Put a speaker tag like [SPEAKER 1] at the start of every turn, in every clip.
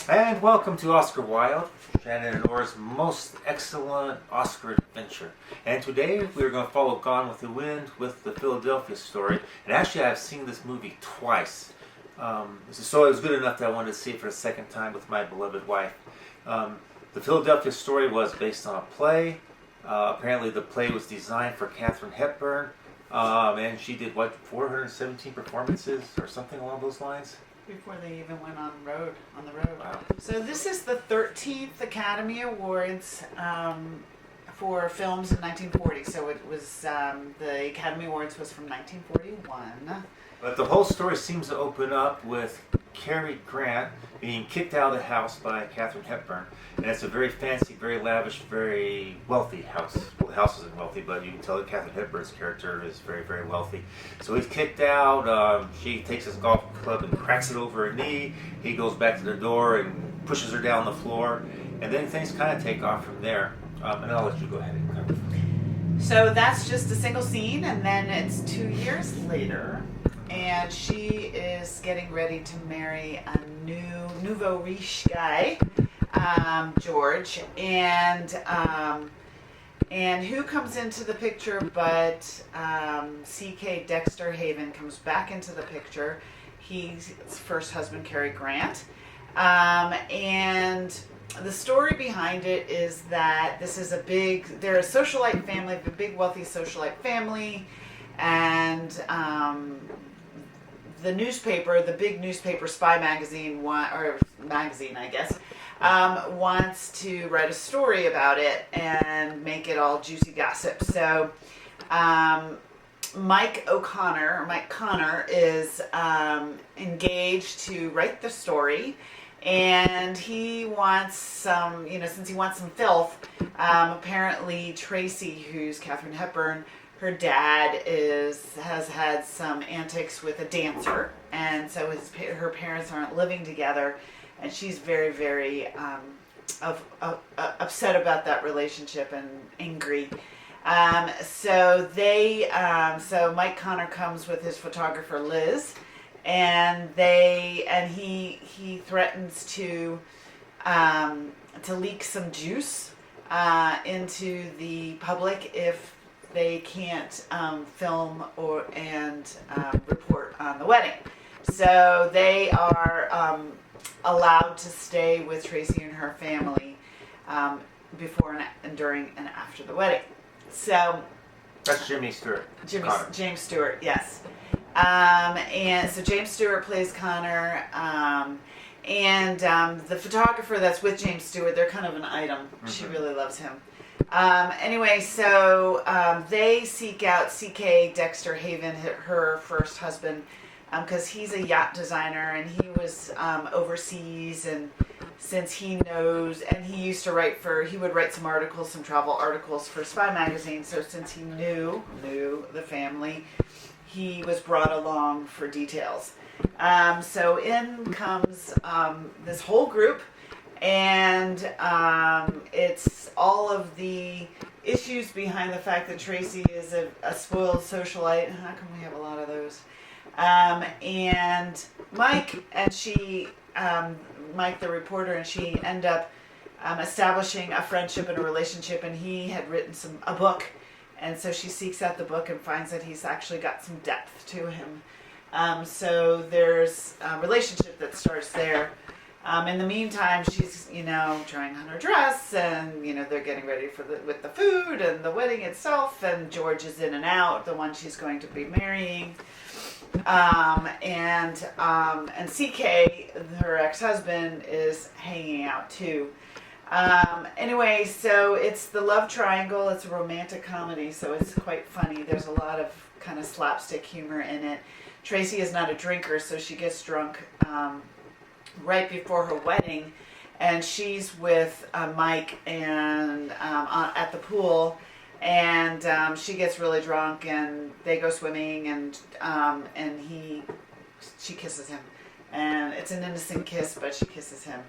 [SPEAKER 1] And welcome to Oscar Wilde, Shannon and Laura's most excellent Oscar adventure. And today we're going to follow Gone with the Wind with the Philadelphia story. And actually I've seen this movie twice. So it was good enough that I wanted to see it for a second time with my beloved wife. The Philadelphia story was based on a play. Apparently the play was designed for Katharine Hepburn. And she did, 417 performances or something along those lines?
[SPEAKER 2] Before they even went on the road.
[SPEAKER 1] Wow.
[SPEAKER 2] So this is the 13th Academy Awards for films in 1940. So it was, the Academy Awards was from 1941.
[SPEAKER 1] But the whole story seems to open up with Cary Grant being kicked out of the house by Katharine Hepburn. And it's a very fancy, very lavish, very wealthy house. Well, the house isn't wealthy, but you can tell that Katharine Hepburn's character is very, very wealthy. So he's kicked out. She takes his golf club and cracks it over her knee. He goes back to the door and pushes her down the floor. And then things kind of take off from there. And I'll let you go ahead and cover.
[SPEAKER 2] So that's just a single scene, and then it's 2 years later. And she is getting ready to marry a nouveau riche guy, George, and who comes into the picture but C.K. Dexter Haven comes back into the picture. He's his first husband, Cary Grant, and the story behind it is that this is they're a socialite family, a big wealthy socialite family, and the newspaper, the big newspaper, Spy magazine, I guess, wants to write a story about it and make it all juicy gossip. So Mike Connor is engaged to write the story, and he wants some, since he wants some filth, apparently Tracy, who's Katharine Hepburn, her dad has had some antics with a dancer, and so her parents aren't living together, and she's very, very upset about that relationship and angry. So Mike Connor comes with his photographer Liz, and he threatens to leak some juice into the public if they can't film and report on the wedding. So they are allowed to stay with Tracy and her family before and during and after the wedding. So
[SPEAKER 1] That's Jimmy Stewart.
[SPEAKER 2] James Stewart, yes. And so James Stewart plays Connor, and the photographer that's with James Stewart, they're kind of an item. Mm-hmm. She really loves him. Anyway, so they seek out C.K. Dexter Haven, her first husband, because he's a yacht designer, and he was overseas, and since he knows, and he used to he would write some travel articles for Spy magazine, so since he knew the family, he was brought along for details. So in comes this whole group, and it's all of the issues behind the fact that Tracy is a spoiled socialite. How come we have a lot of those? And Mike the reporter, and she end up establishing a friendship and a relationship, and he had written a book, and so she seeks out the book and finds that he's actually got some depth to him. So there's a relationship that starts there. In the meantime, she's, trying on her dress, and, they're getting ready with the food and the wedding itself, and George is in and out, the one she's going to be marrying. And CK, her ex-husband, is hanging out too. Anyway, so it's the love triangle. It's a romantic comedy, so it's quite funny. There's a lot of kind of slapstick humor in it. Tracy is not a drinker, so she gets drunk right before her wedding, and she's with Mike and at the pool, and she gets really drunk, and they go swimming, and she kisses him, and it's an innocent kiss, but she kisses him,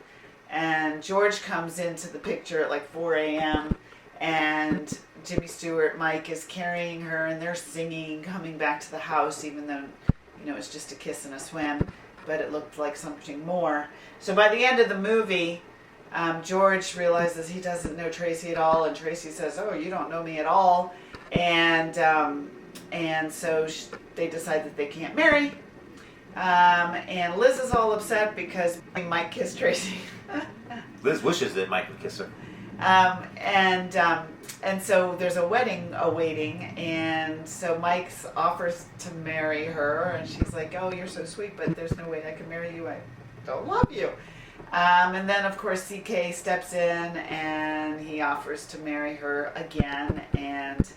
[SPEAKER 2] and George comes into the picture at like 4 a.m. and Jimmy Stewart, Mike, is carrying her, and they're singing, coming back to the house, even though it's just a kiss and a swim. but it looked like something more. So by the end of the movie, George realizes he doesn't know Tracy at all, and Tracy says, "Oh, you don't know me at all," and so they decide that they can't marry. And Liz is all upset because Mike kissed Tracy.
[SPEAKER 1] Liz wishes that Mike would kiss her.
[SPEAKER 2] And so there's a wedding awaiting, and so Mike offers to marry her, and she's like, "Oh, you're so sweet, but there's no way I can marry you. I don't love you." And then, of course, CK steps in, and he offers to marry her again, and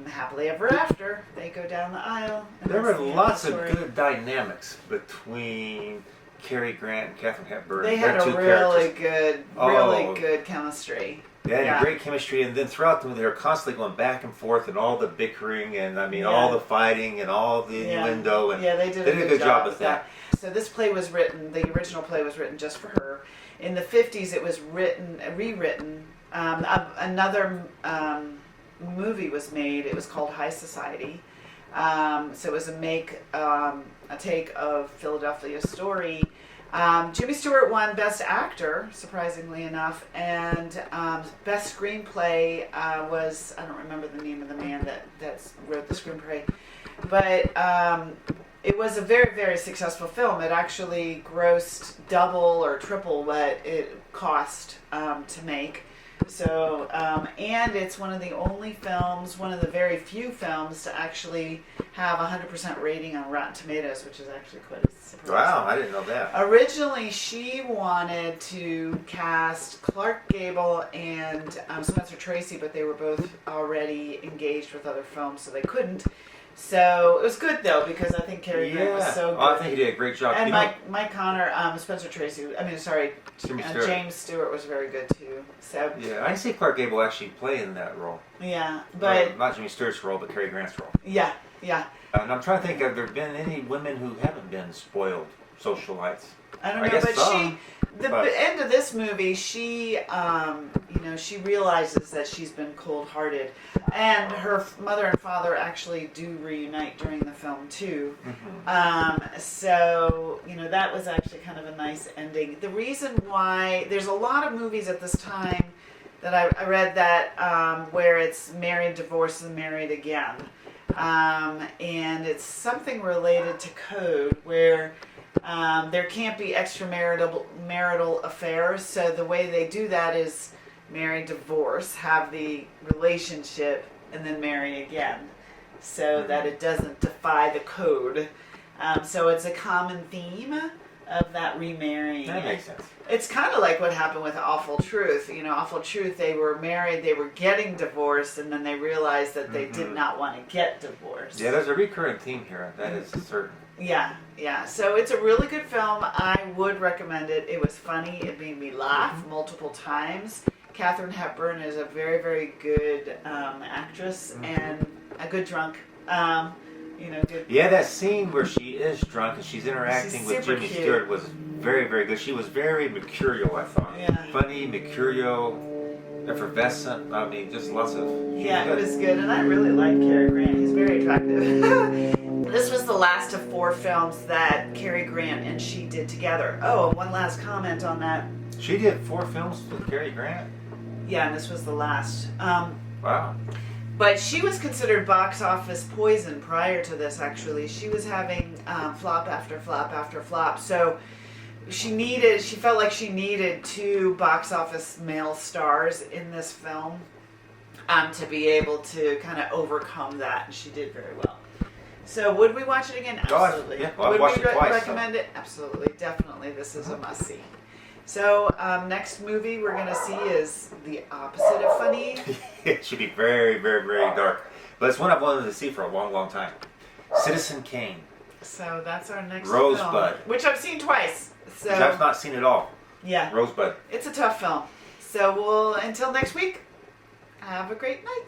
[SPEAKER 2] happily ever after, they go down the aisle.
[SPEAKER 1] There were lots of good dynamics between Cary Grant and Katharine Hepburn.
[SPEAKER 2] They had a really good chemistry.
[SPEAKER 1] They had a great chemistry, and then throughout the movie, they were constantly going back and forth, and all the bickering, and all the fighting, and all the innuendo, and
[SPEAKER 2] they did a good job with that. So this play was written. The original play was written just for her. In the 50s, it was rewritten. Another movie was made. It was called High Society. So it was a take of Philadelphia's story. Jimmy Stewart won Best Actor, surprisingly enough, and Best Screenplay was, I don't remember the name of the man that wrote the screenplay, but it was a very, very successful film. It actually grossed double or triple what it cost to make. So, and it's one of the only films, one of the very few films to actually have 100% rating on Rotten Tomatoes, which is actually quite a surprise.
[SPEAKER 1] Wow, I didn't know that.
[SPEAKER 2] Originally, she wanted to cast Clark Gable and Spencer Tracy, but they were both already engaged with other films, so they couldn't. So it was good though, because I think Cary Grant was so good.
[SPEAKER 1] I think he did a great job.
[SPEAKER 2] And Mike Connor, Spencer Tracy. James Stewart was very good too. So
[SPEAKER 1] yeah, I didn't see Clark Gable actually play in that role.
[SPEAKER 2] Yeah, but
[SPEAKER 1] not Jimmy Stewart's role, but Cary Grant's role.
[SPEAKER 2] Yeah.
[SPEAKER 1] And I'm trying to think, have there been any women who haven't been spoiled socialites?
[SPEAKER 2] I don't know, but the end of this movie, she realizes that she's been cold-hearted, and her mother and father actually do reunite during the film too. Mm-hmm. So that was actually kind of a nice ending. The reason why there's a lot of movies at this time that I read that where it's married, divorced, and married again, and it's something related to code where. There can't be extramarital affairs, so the way they do that is marry, divorce, have the relationship, and then marry again, so that it doesn't defy the code. So it's a common theme of that remarrying.
[SPEAKER 1] That makes sense.
[SPEAKER 2] It's kind of like what happened with Awful Truth. Awful Truth, they were married, they were getting divorced, and then they realized that they did not want to get divorced. Yeah,
[SPEAKER 1] there's a recurring theme here. That is certain.
[SPEAKER 2] Yeah. So it's a really good film. I would recommend it. It was funny. It made me laugh multiple times. Katharine Hepburn is a very, very good actress and a good drunk. Good.
[SPEAKER 1] Yeah, that scene where she is drunk and she's interacting with Jimmy Stewart was very, very good. She was very mercurial, I thought.
[SPEAKER 2] Yeah.
[SPEAKER 1] Funny, mercurial, effervescent. I mean, just lots of...
[SPEAKER 2] Yeah, it was good. And I really like Cary Grant. He's very attractive. This was the last of 4 films that Cary Grant and she did together. Oh, one last comment on that.
[SPEAKER 1] She did 4 films with Cary Grant?
[SPEAKER 2] Yeah, and this was the last.
[SPEAKER 1] Wow.
[SPEAKER 2] But she was considered box office poison prior to this, actually. She was having flop after flop after flop. So she felt like she needed 2 box office male stars in this film to be able to kind of overcome that. And she did very well. So would we watch it again? Absolutely.
[SPEAKER 1] Yeah, well, I've watched it twice.
[SPEAKER 2] Recommend it? Absolutely. Definitely. This is a must-see. So next movie we're going to see is the opposite of funny.
[SPEAKER 1] It should be very, very, very dark. But it's one I've wanted to see for a long, long time. Citizen Kane.
[SPEAKER 2] So that's our next
[SPEAKER 1] Rosebud.
[SPEAKER 2] film. Which I've seen twice. So
[SPEAKER 1] which I've not seen at all.
[SPEAKER 2] Yeah.
[SPEAKER 1] Rosebud.
[SPEAKER 2] It's a tough film. So until next week, have a great night.